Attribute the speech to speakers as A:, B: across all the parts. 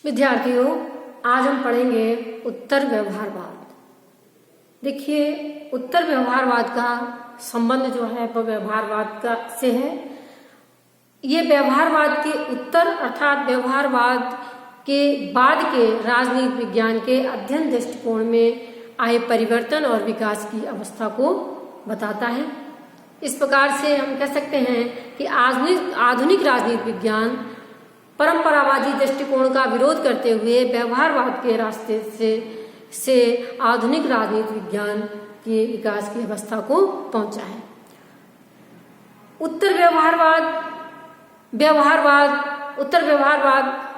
A: विद्यार्थियों, आज हम पढ़ेंगे उत्तर व्यवहारवाद। देखिए, उत्तर व्यवहारवाद का संबंध जो है वो व्यवहारवाद का से है। ये व्यवहारवाद के उत्तर अर्थात व्यवहारवाद के बाद के राजनीति विज्ञान के अध्ययन दृष्टिकोण में आए परिवर्तन और विकास की अवस्था को बताता है। इस प्रकार से हम कह सकते हैं कि आधुनिक राजनीति विज्ञान परंपरावादी दृष्टिकोण का विरोध करते हुए व्यवहारवाद के रास्ते से आधुनिक राजनीति विज्ञान के विकास की अवस्था को पहुंचा है। उत्तर व्यवहारवाद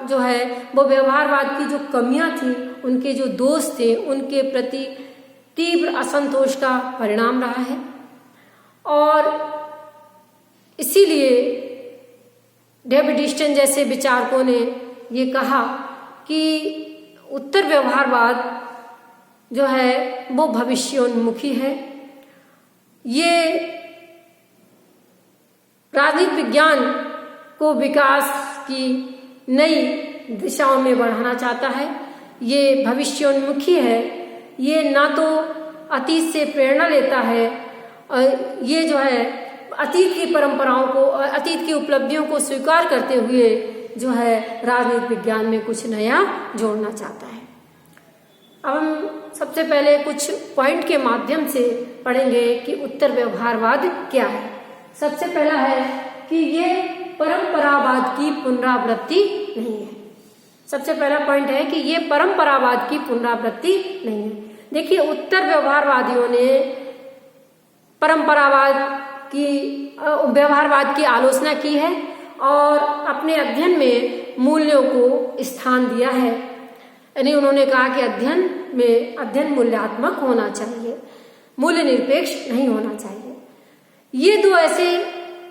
A: जो है वो व्यवहारवाद की जो कमियां थी, उनके जो दोष थे, उनके प्रति तीव्र असंतोष का परिणाम रहा है। और इसीलिए डेविड ईस्टन जैसे विचारकों ने ये कहा कि उत्तर व्यवहारवाद जो है वो भविष्योन्मुखी है। ये राजनीति विज्ञान को विकास की नई दिशाओं में बढ़ाना चाहता है। ये भविष्योन्मुखी है। ये ना तो अतीत से प्रेरणा लेता है, और ये जो है अतीत की परंपराओं को, अतीत की उपलब्धियों को स्वीकार करते हुए जो है राजनीति विज्ञान में कुछ नया जोड़ना चाहता है। अब हम सबसे पहले कुछ पॉइंट के माध्यम से पढ़ेंगे कि उत्तर व्यवहारवाद क्या है। सबसे पहला है कि ये परंपरावाद की पुनरावृत्ति नहीं है। सबसे पहला पॉइंट है कि ये परंपरावाद की पुनरावृत्ति नहीं है। देखिए, उत्तर व्यवहारवादियों ने व्यवहारवाद की आलोचना की है और अपने अध्ययन में मूल्यों को स्थान दिया है। यानी उन्होंने कहा कि अध्ययन मूल्यात्मक होना चाहिए, मूल्य निरपेक्ष नहीं होना चाहिए। ये दो ऐसे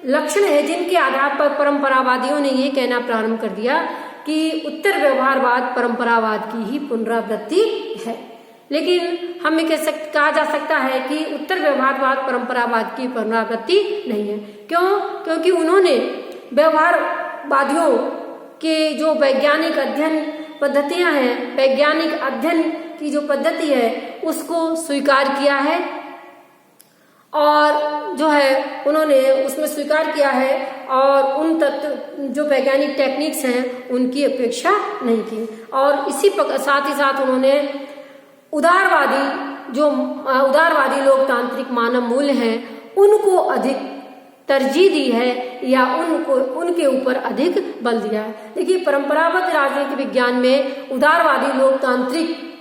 A: लक्षण है जिनके आधार पर परंपरावादियों ने ये कहना प्रारंभ कर दिया कि उत्तर व्यवहारवाद परंपरावाद की ही पुनरावृत्ति है। लेकिन हमें कहा जा सकता है कि उत्तर व्यवहारवाद परंपरावाद की पुनरावृत्ति नहीं है। क्यों? क्योंकि उन्होंने व्यवहारवादियों के जो वैज्ञानिक अध्ययन पद्धतियां हैं, वैज्ञानिक अध्ययन की जो पद्धति है उसको स्वीकार किया है, और जो है उन्होंने उसमें स्वीकार किया है और उन तत्व जो वैज्ञानिक टेक्निक्स हैं उनकी अपेक्षा नहीं की। और इसी साथ ही साथ उन्होंने उदारवादी लोकतांत्रिक मानव मूल्य हैं उनको अधिक तरजीह दी है या उनके ऊपर अधिक बल दिया है। देखिए, परंपरागत राजनीति विज्ञान में उदारवादी लोकतांत्रिक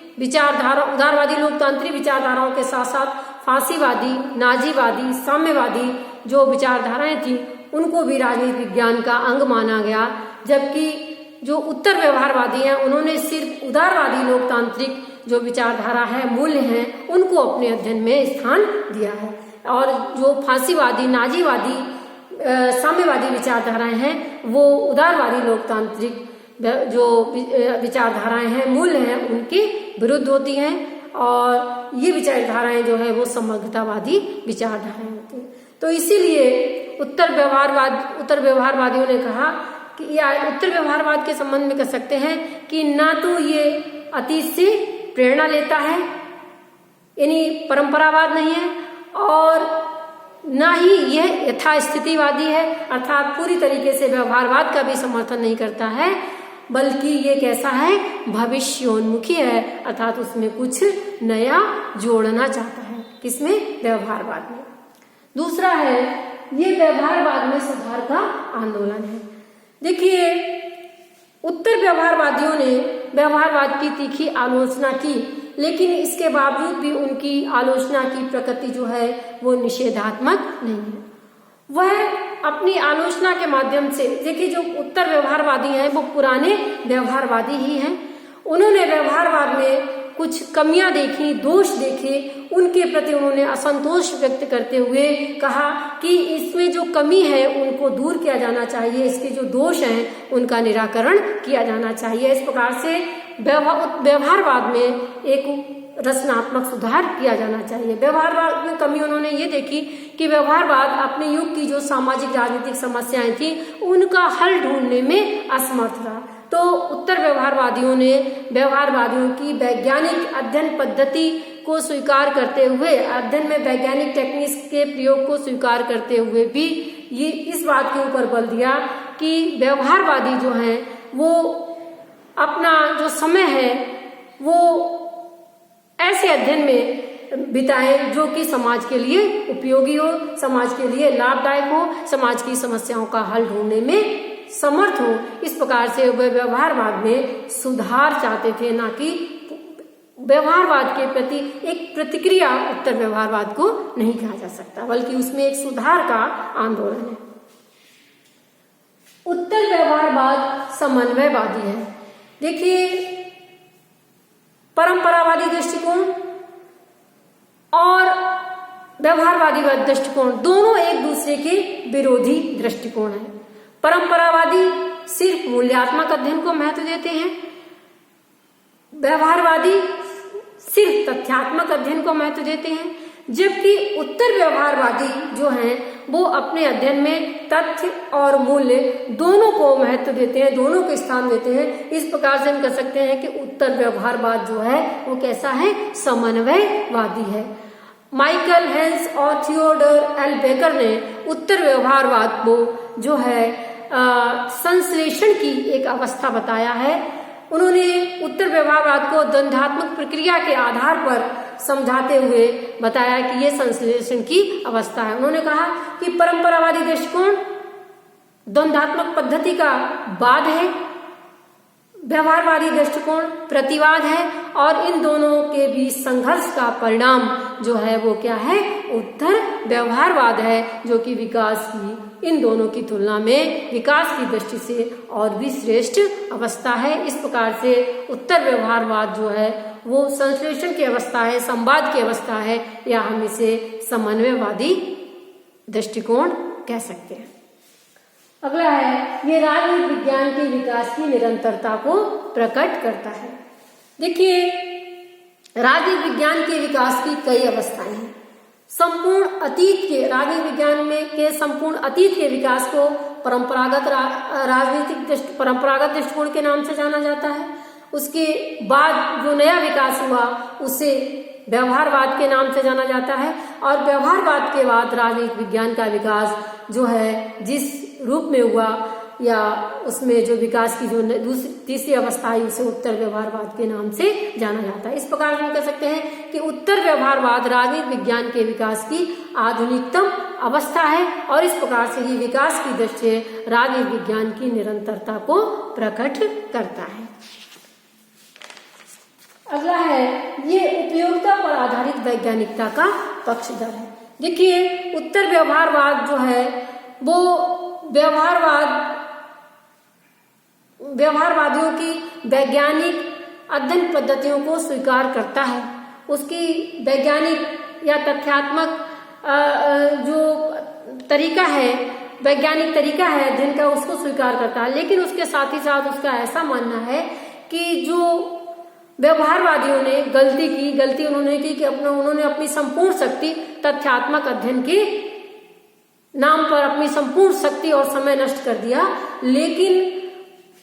A: विचारधाराओं के साथ साथ फांसीवादी, नाजीवादी, साम्यवादी जो विचारधाराएं थी उनको भी राजनीति विज्ञान का अंग माना गया। जबकि जो उत्तर व्यवहारवादी हैं उन्होंने सिर्फ उदारवादी लोकतांत्रिक जो विचारधारा है, मूल्य हैं, उनको अपने अध्ययन में स्थान दिया है। और जो फांसीवादी, नाजीवादी, साम्यवादी विचारधाराएं हैं वो उदारवादी लोकतांत्रिक जो विचारधाराएं हैं, मूल्य हैं, उनके विरुद्ध होती हैं। और ये विचारधाराएं जो है वो समग्रतावादी विचारधाराएं होती हैं। तो इसीलिए उत्तर व्यवहारवादियों ने कहा कि या उत्तर व्यवहारवाद के संबंध में कह सकते हैं कि ना तो ये अतीत से प्रेरणा लेता है, यानी परंपरावाद नहीं है, और ना ही यह यथास्थितिवादी है अर्थात पूरी तरीके से व्यवहारवाद का भी समर्थन नहीं करता है, बल्कि ये कैसा है, भविष्योन्मुखी है अर्थात उसमें कुछ नया जोड़ना चाहता है। किसमें? व्यवहारवाद में। दूसरा है ये व्यवहारवाद में सुधार का आंदोलन है। देखिए, उत्तर व्यवहारवादियों ने व्यवहारवाद की तीखी आलोचना की, लेकिन इसके बावजूद भी उनकी आलोचना की प्रकृति जो है वो निषेधात्मक नहीं है। वह अपनी आलोचना के माध्यम से, देखिए जो उत्तर व्यवहारवादी हैं वो पुराने व्यवहारवादी ही हैं। उन्होंने व्यवहारवाद में कुछ कमियां देखी, दोष देखे, उनके प्रति उन्होंने असंतोष व्यक्त करते हुए कहा कि इसमें जो कमी है उनको दूर किया जाना चाहिए, इसके जो दोष हैं उनका निराकरण किया जाना चाहिए। इस प्रकार से व्यवहारवाद में एक रचनात्मक सुधार किया जाना चाहिए। व्यवहारवाद में कमी उन्होंने ये देखी कि व्यवहारवाद अपने युग की जो सामाजिक राजनीतिक समस्याएं थी उनका हल ढूंढने में असमर्थ रहा। तो उत्तर व्यवहारवादियों ने व्यवहारवादियों की वैज्ञानिक अध्ययन पद्धति को स्वीकार करते हुए, अध्ययन में वैज्ञानिक टेक्निक्स के प्रयोग को स्वीकार करते हुए भी ये इस बात के ऊपर बल दिया कि व्यवहारवादी जो हैं वो अपना जो समय है वो ऐसे अध्ययन में बिताएं जो कि समाज के लिए उपयोगी हो, समाज के लिए लाभदायक हो, समाज की समस्याओं का हल ढूंढने में समर्थ हो। इस प्रकार से वे व्यवहारवाद में सुधार चाहते थे, ना कि व्यवहारवाद के प्रति एक प्रतिक्रिया उत्तर व्यवहारवाद को नहीं कहा जा सकता, बल्कि उसमें एक सुधार का आंदोलन है। उत्तर व्यवहारवाद समन्वयवादी है। देखिए, परंपरावादी दृष्टिकोण और व्यवहारवादी दृष्टिकोण दोनों एक दूसरे के विरोधी दृष्टिकोण हैं। परंपरावादी सिर्फ मूल्यात्मक अध्ययन को महत्व देते हैं, व्यवहारवादी सिर्फ तथ्यात्मक अध्ययन को महत्व देते हैं, जबकि उत्तर व्यवहारवादी जो हैं वो अपने अध्ययन में तथ्य और मूल्य दोनों को महत्व देते हैं, दोनों को स्थान देते हैं। इस प्रकार से हम कह सकते हैं कि उत्तर व्यवहारवाद जो है वो कैसा है, समन्वयवादी है। माइकल हेंस और थियोडोर एल बेकर ने उत्तर व्यवहारवाद को जो है संश्लेषण की एक अवस्था बताया है। उन्होंने उत्तर व्यवहारवाद को द्वंद्वात्मक प्रक्रिया के आधार पर समझाते हुए बताया कि यह संश्लेषण की अवस्था है। उन्होंने कहा कि परंपरावादी दृष्टिकोण द्वंद्वात्मक पद्धति का वाद है, व्यवहारवादी दृष्टिकोण प्रतिवाद है, और इन दोनों के बीच संघर्ष का परिणाम जो है वो क्या है, उत्तर व्यवहारवाद है, जो कि विकास की, इन दोनों की तुलना में विकास की दृष्टि से और भी श्रेष्ठ अवस्था है। इस प्रकार से उत्तर व्यवहारवाद जो है वो संश्लेषण की अवस्था है, संवाद की अवस्था है, या हम इसे समन्वयवादी दृष्टिकोण कह सकते हैं। अगला है, ये राजनीतिक विज्ञान के विकास की निरंतरता को प्रकट करता है। देखिए, राजनीतिक विज्ञान के विकास की कई अवस्थाएं हैं। संपूर्ण अतीत के राजनीतिक विज्ञान में के संपूर्ण अतीत के विकास को परंपरागत दृष्टिकोण के नाम से जाना जाता है। उसके बाद जो नया विकास हुआ उसे व्यवहारवाद के नाम से जाना जाता है, और व्यवहारवाद के बाद राजनीतिक विज्ञान का विकास जो है जिस रूप में हुआ, या उसमें जो विकास की जो तीसरी अवस्था है उसे उत्तर व्यवहारवाद के नाम से जाना जाता है। इस प्रकार हम कह सकते हैं कि उत्तर व्यवहारवाद राजनीतिक विज्ञान के विकास की आधुनिकतम अवस्था है, और इस प्रकार से ही विकास की दृष्टि से राजनीतिक विज्ञान की निरंतरता को प्रकट करता है। अगला है, ये उपयोगिता पर आधारित वैज्ञानिकता का पक्षधर है। देखिए, उत्तर व्यवहारवाद जो है वो व्यवहारवादियों की वैज्ञानिक अध्ययन पद्धतियों को स्वीकार करता है, उसकी वैज्ञानिक या तथ्यात्मक जो तरीका है, वैज्ञानिक तरीका है अध्ययन का, उसको स्वीकार करता है। लेकिन उसके साथ ही साथ उसका ऐसा मानना है कि जो व्यवहारवादियों ने गलती उन्होंने की कि उन्होंने अपनी संपूर्ण शक्ति तथ्यात्मक अध्ययन के नाम पर अपनी संपूर्ण शक्ति और समय नष्ट कर दिया, लेकिन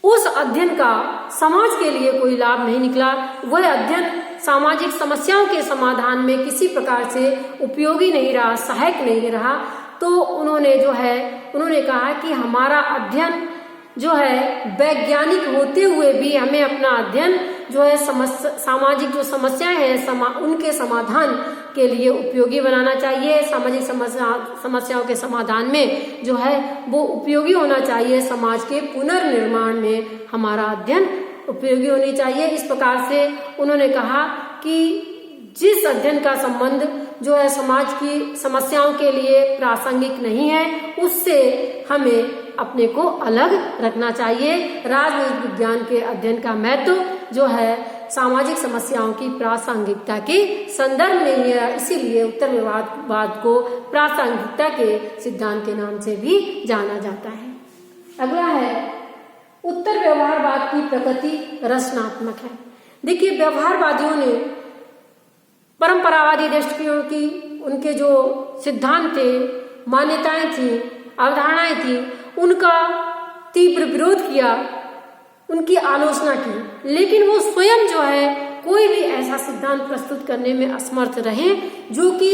A: उस अध्ययन का समाज के लिए कोई लाभ नहीं निकला। वह अध्ययन सामाजिक समस्याओं के समाधान में किसी प्रकार से उपयोगी नहीं रहा, सहायक नहीं रहा। तो उन्होंने कहा कि हमारा अध्ययन जो है वैज्ञानिक होते हुए भी हमें अपना अध्ययन जो है सामाजिक जो समस्याएं हैं उनके समाधान के लिए उपयोगी बनाना चाहिए। सामाजिक समस्याओं के समाधान में जो है वो उपयोगी होना चाहिए। समाज के पुनर्निर्माण में हमारा अध्ययन उपयोगी होनी चाहिए। इस प्रकार से उन्होंने कहा कि जिस अध्ययन का संबंध जो है समाज की समस्याओं के लिए प्रासंगिक नहीं है, उससे हमें अपने को अलग रखना चाहिए। राजनीतिक विज्ञान के अध्ययन का महत्व जो है सामाजिक समस्याओं की प्रासंगिकता के संदर्भ में ही है, इसीलिए उत्तर व्यवहारवाद को प्रासंगिकता के सिद्धांत के नाम से भी जाना जाता है। अगला है, उत्तर व्यवहारवाद की प्रकृति रचनात्मक है। देखिए, व्यवहारवादियों ने परंपरावादी दृष्टिकोण की उनके जो सिद्धांत थे, मान्यताएं थी, अवधारणाएं थी, उनका तीव्र विरोध किया। उनकी आलोचना की, लेकिन वो स्वयं जो है कोई भी ऐसा सिद्धांत प्रस्तुत करने में असमर्थ रहे जो कि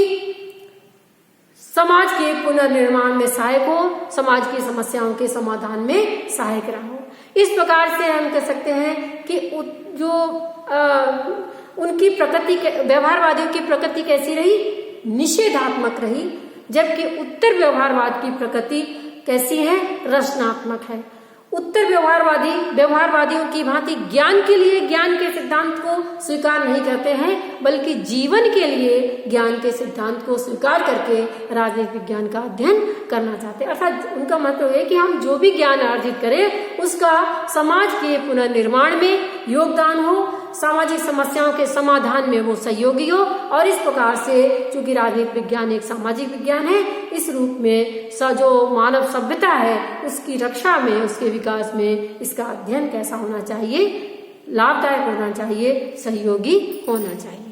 A: समाज के पुनर्निर्माण में सहायक हो, समाज की समस्याओं के समाधान में सहायक रहा हो। इस प्रकार से हम कह सकते हैं कि जो उनकी प्रकृति, व्यवहारवादियों की प्रकृति कैसी रही, निषेधात्मक रही, जबकि उत्तर व्यवहारवाद की प्रकृति कैसी है, रचनात्मक है। उत्तर व्यवहारवादियों की भांति ज्ञान के लिए ज्ञान के सिद्धांत को स्वीकार नहीं करते हैं, बल्कि जीवन के लिए ज्ञान के सिद्धांत को स्वीकार करके राजनीतिक विज्ञान का अध्ययन करना चाहते हैं। अर्थात उनका मतलब है कि हम जो भी ज्ञान अर्जित करें उसका समाज के पुनर्निर्माण में योगदान हो, सामाजिक समस्याओं के समाधान में वो सहयोगी हो, और इस प्रकार से चूंकि राजनीतिक विज्ञान एक सामाजिक विज्ञान है, इस रूप में जो मानव सभ्यता है उसकी रक्षा में, उसके विकास में इसका अध्ययन कैसा होना चाहिए, लाभदायक होना चाहिए, सहयोगी होना चाहिए।